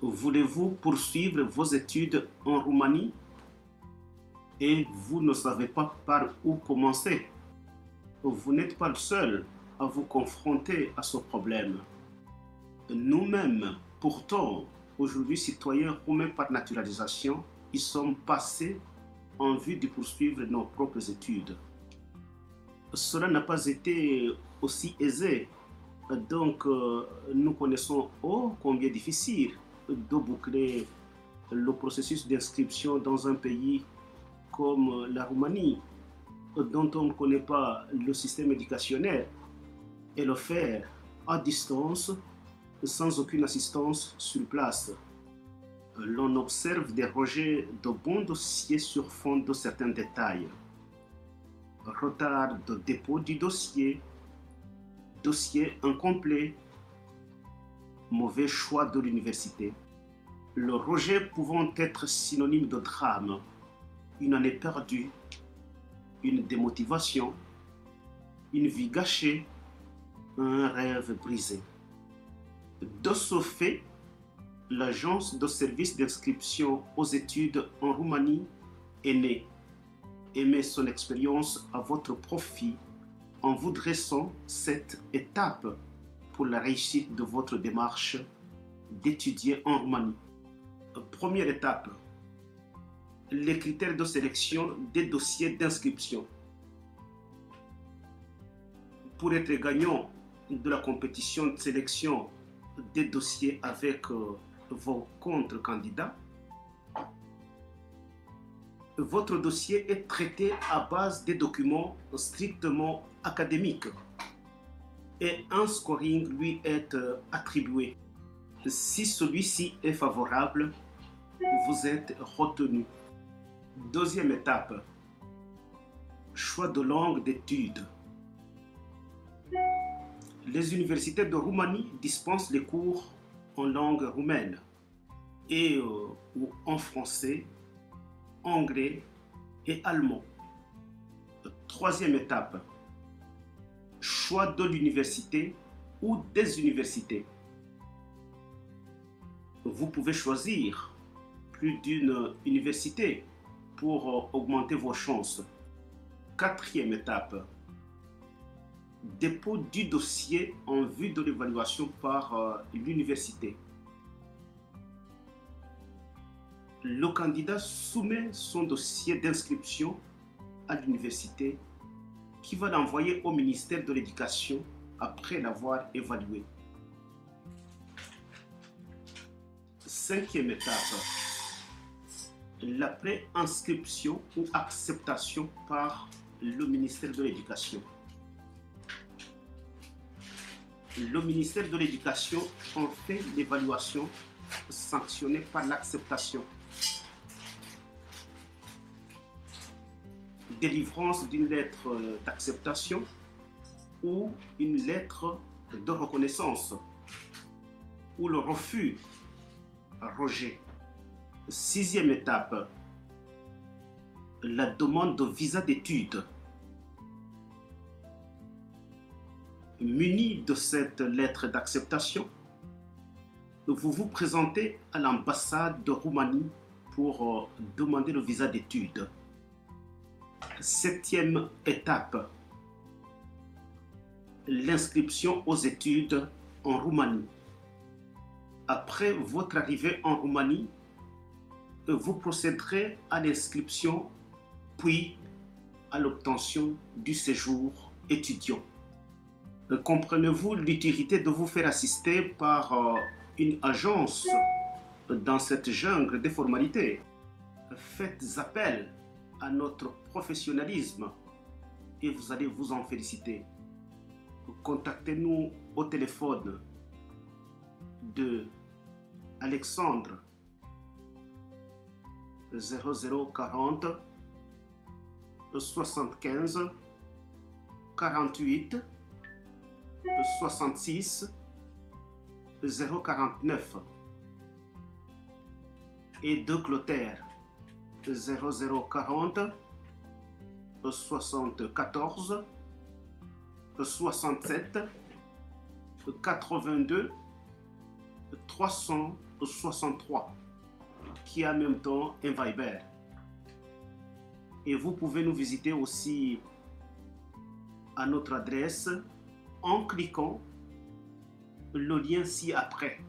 Voulez-vous poursuivre vos études en Roumanie et vous ne savez pas par où commencer? Vous n'êtes pas le seul à vous confronter à ce problème. Nous-mêmes, pourtant, aujourd'hui citoyens roumains par naturalisation, y sommes passés en vue de poursuivre nos propres études. Cela n'a pas été aussi aisé, donc nous connaissons combien difficile de boucler le processus d'inscription dans un pays comme la Roumanie, dont on ne connaît pas le système éducationnel, et le faire à distance, sans aucune assistance sur place. L'on observe des rejets de bons dossiers sur fond de certains détails. Retard de dépôt du dossier, dossier incomplet, mauvais choix de l'université. Le rejet pouvant être synonyme de drame, une année perdue, une démotivation, une vie gâchée, un rêve brisé. De ce fait, l'agence de service d'inscription aux études en Roumanie est née et met son expérience à votre profit en vous dressant cette étape pour la réussite de votre démarche d'étudier en Roumanie. Première étape, les critères de sélection des dossiers d'inscription. Pour être gagnant de la compétition de sélection des dossiers avec vos contre-candidats, votre dossier est traité à base des documents strictement académiques et un scoring lui est attribué. Si celui-ci est favorable, vous êtes retenu. Deuxième étape, choix de langue d'études. Les universités de Roumanie dispensent les cours en langue roumaine et ou en français, anglais et allemand. Troisième étape, choix de l'université ou des universités. Vous pouvez choisir plus d'une université pour augmenter vos chances. Quatrième étape, dépôt du dossier en vue de l'évaluation par l'université. Le candidat soumet son dossier d'inscription à l'université qui va l'envoyer au ministère de l'Éducation après l'avoir évalué. Cinquième étape, la pré-inscription ou acceptation par le ministère de l'Éducation. Le ministère de l'Éducation en fait l'évaluation sanctionnée par l'acceptation. Délivrance d'une lettre d'acceptation ou une lettre de reconnaissance ou le refus, rejet. Sixième étape, la demande de visa d'études. Muni de cette lettre d'acceptation, vous vous présentez à l'ambassade de Roumanie pour demander le visa d'études. Septième étape, l'inscription aux études en Roumanie. Après votre arrivée en Roumanie, vous procéderez à l'inscription puis à l'obtention du séjour étudiant. Comprenez-vous l'utilité de vous faire assister par une agence dans cette jungle des formalités? Faites appel à notre professionnalisme et vous allez vous en féliciter. Contactez-nous au téléphone de Alexandre 0040 75 48 66 049 et de Clotaire 0040 74 67 82 300 63 qui est en même temps un Viber. Et vous pouvez nous visiter aussi à notre adresse en cliquant le lien ci-après.